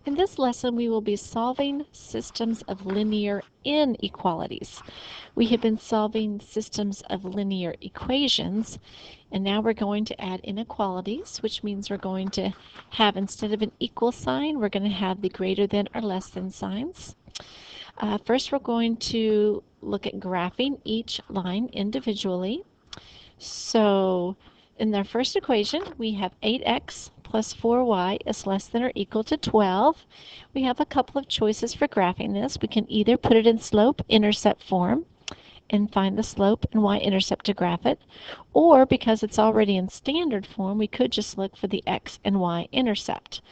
In this lesson, we will be solving systems of linear inequalities. We have been solving systems of linear equations, and now we're going to add inequalities, which means we're going to have, instead of an equal sign, we're going to have the greater than or less than signs. First, we're going to look at graphing each line individually. So in our first equation, we have 8x plus 4y is less than or equal to 12. We have a couple of choices for graphing this. We can either put it in slope-intercept form and find the slope and y-intercept to graph it, or because it's already in standard form, we could just look for the x and y-intercept.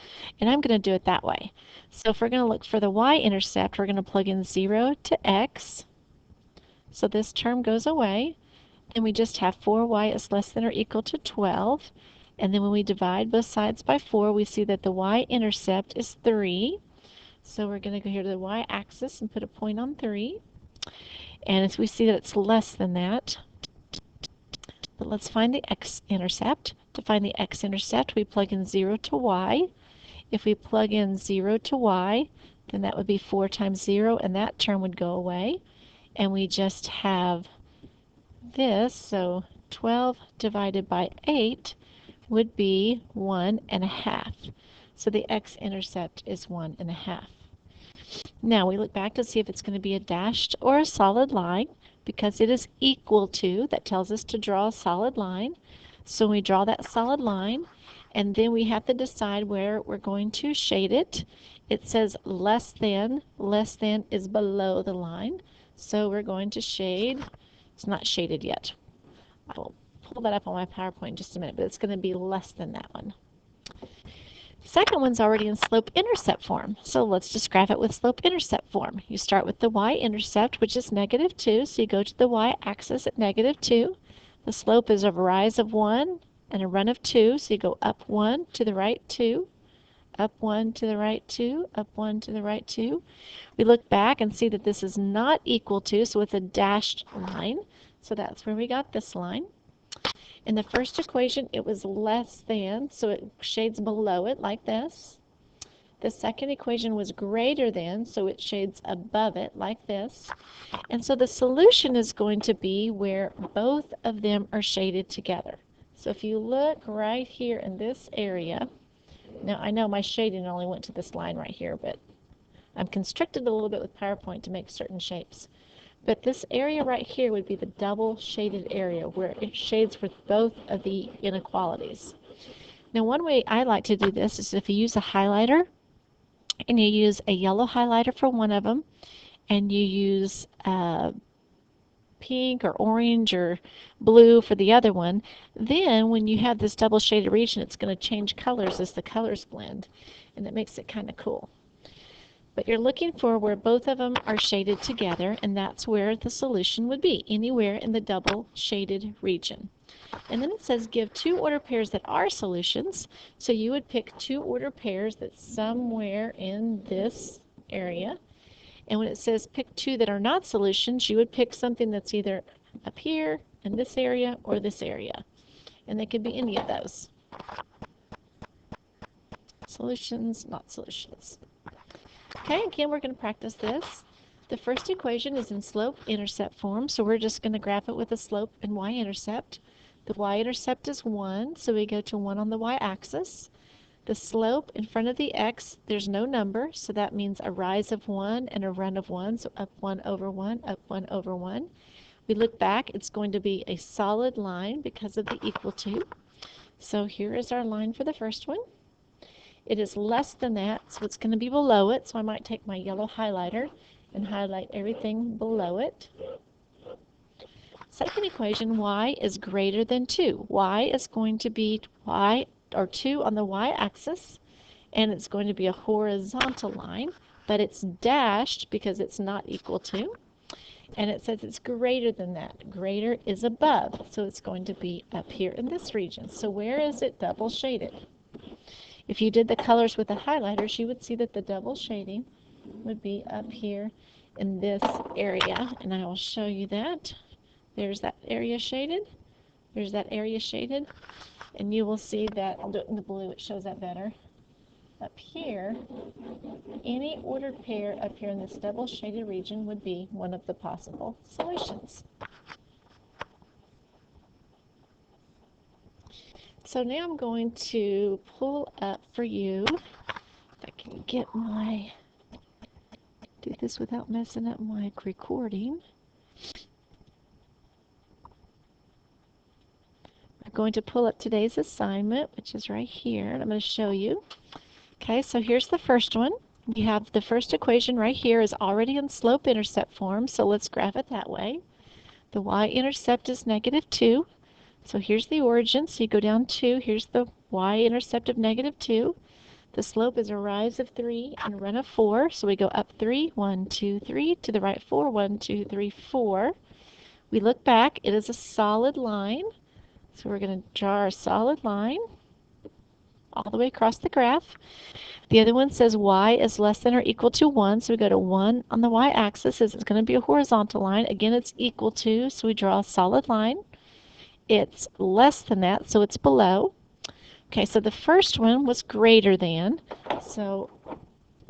And I'm going to do it that way. So if we're going to look for the y-intercept, we're going to plug in 0 to x. So this term goes away. And we just have 4y is less than or equal to 12. And then when we divide both sides by 4, we see that the y-intercept is 3. So we're going to go here to the y-axis and put a point on 3. And as we see that it's less than that. But let's find the x-intercept. To find the x-intercept, we plug in 0 to y. If we plug in 0 to y, then that would be 4 times 0, and that term would go away. And we just have this, so 12 divided by 8 would be 1.5. So the x-intercept is 1.5. Now we look back to see if it's going to be a dashed or a solid line. Because it is equal to, that tells us to draw a solid line. So we draw that solid line, and then we have to decide where we're going to shade it. It says less than is below the line. So we're going to shade. It's not shaded yet. I will pull that up on my PowerPoint in just a minute, but it's going to be less than that one. The second one's already in slope-intercept form, so let's just graph it with slope-intercept form. You start with the y-intercept, which is -2, so you go to the y-axis at -2. The slope is a rise of 1 and a run of 2, so you go up 1 to the right 2, up 1 to the right 2, up 1 to the right 2. We look back and see that this is not equal to, so it's a dashed line. So that's where we got this line. In the first equation, it was less than, so it shades below it like this. The second equation was greater than, so it shades above it like this. And so the solution is going to be where both of them are shaded together. So if you look right here in this area, now I know my shading only went to this line right here, but I'm constricted a little bit with PowerPoint to make certain shapes. But this area right here would be the double shaded area where it shades with both of the inequalities. Now one way I like to do this is if you use a highlighter and you use a yellow highlighter for one of them and you use pink or orange or blue for the other one, then when you have this double shaded region, it's going to change colors as the colors blend, and it makes it kind of cool. But you're looking for where both of them are shaded together, and that's where the solution would be, anywhere in the double shaded region. And then it says give two order pairs that are solutions. So you would pick two order pairs that's somewhere in this area. And when it says pick two that are not solutions, you would pick something that's either up here, in this area, or this area. And they could be any of those. Solutions, not solutions. Okay, again, we're going to practice this. The first equation is in slope-intercept form, so we're just going to graph it with a slope and y-intercept. The y-intercept is 1, so we go to 1 on the y-axis. The slope in front of the x, there's no number, so that means a rise of 1 and a run of 1, so up 1 over 1, up 1 over 1. We look back, it's going to be a solid line because of the equal to. So here is our line for the first one. It is less than that, so it's going to be below it, so I might take my yellow highlighter and highlight everything below it. Second equation, y is greater than 2. Y is going to be y, or 2 on the y-axis, and it's going to be a horizontal line, but it's dashed because it's not equal to. And it says it's greater than that. Greater is above, so it's going to be up here in this region. So where is it double shaded? If you did the colors with the highlighters, you would see that the double shading would be up here in this area, and I will show you that. There's that area shaded. There's that area shaded, and you will see that, I'll do it in the blue, it shows that better. up here, any ordered pair up here in this double shaded region would be one of the possible solutions. So now I'm going to pull up for you, if I can do this without messing up my recording. I'm going to pull up today's assignment, which is right here, and I'm going to show you. Okay, so here's the first one. We have the first equation right here is already in slope-intercept form, so let's graph it that way. The y-intercept is -2. So here's the origin, so you go down 2. Here's the y-intercept of -2. The slope is a rise of 3 and a run of 4, so we go up 3, 1, 2, 3, to the right 4, 1, 2, 3, 4. We look back, it is a solid line, so we're going to draw our solid line all the way across the graph. The other one says y is less than or equal to 1, so we go to 1 on the y-axis. It's going to be a horizontal line. Again, it's equal to, so we draw a solid line. It's less than that, so it's below. Okay, so the first one was greater than. So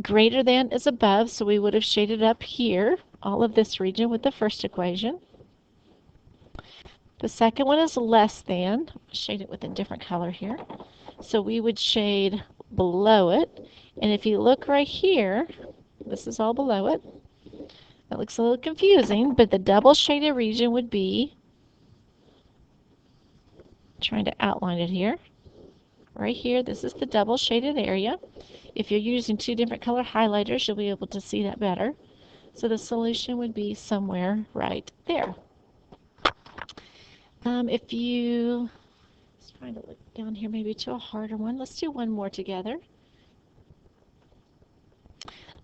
greater than is above, so we would have shaded up here, all of this region with the first equation. The second one is less than. I'll shade it with a different color here. So we would shade below it. And if you look right here, this is all below it. That looks a little confusing, but the double shaded region would be, trying to outline it here, right here. This is the double shaded area. If you're using two different color highlighters, you'll be able to see that better. So the solution would be somewhere right there. If you, just trying to look down here maybe to a harder one. Let's do one more together.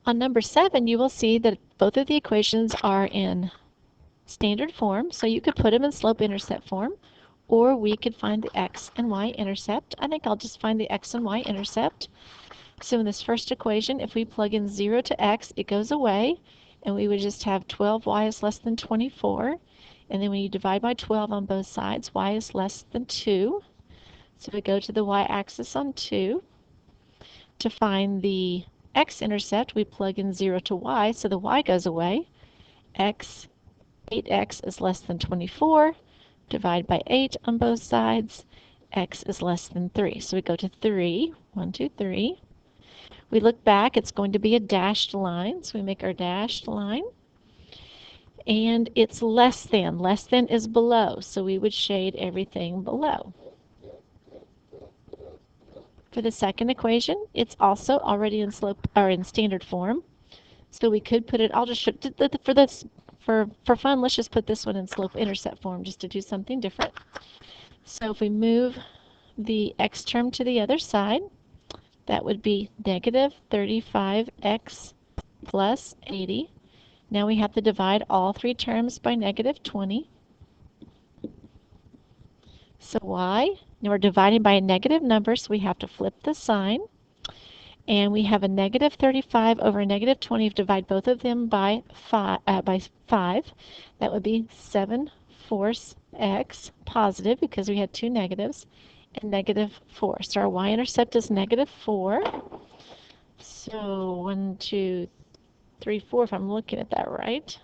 On number 7, you will see that both of the equations are in standard form, so you could put them in slope-intercept form, or we could find the x and y-intercept. I think I'll just find the x and y-intercept. So in this first equation, if we plug in 0 to x, it goes away, and we would just have 12y is less than 24. And then when you divide by 12 on both sides, y is less than 2. So we go to the y-axis on 2. To find the x-intercept, we plug in 0 to y, so the y goes away. 8x is less than 24. Divide by 8 on both sides. X is less than 3. So we go to 3. 1, 2, 3. We look back, it's going to be a dashed line, so we make our dashed line. And it's less than. Less than is below, so we would shade everything below. For the second equation, it's also already in slope or in standard form. So we could put it, I'll just show, for this, for fun, let's just put this one in slope-intercept form just to do something different. So if we move the x term to the other side, that would be negative 35x plus 80. Now we have to divide all three terms by negative 20. So y, now we're dividing by a negative number, so we have to flip the sign. And we have a negative 35 over a negative 20. If you divide both of them by 5, that would be 7/4 x positive, because we had two negatives, and negative 4. So our y-intercept is negative 4. So 1, 2, 3, 4, if I'm looking at that right.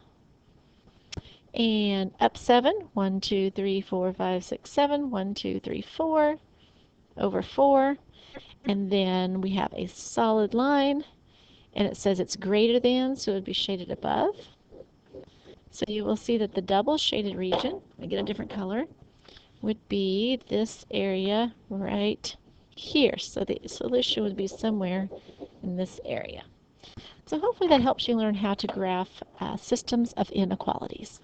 And up 7, 1, 2, 3, 4, 5, 6, 7, 1, 2, 3, 4, over 4. And then we have a solid line, and it says it's greater than, so it would be shaded above. So you will see that the double shaded region, I get a different color, would be this area right here. So the solution would be somewhere in this area. So hopefully that helps you learn how to graph systems of inequalities.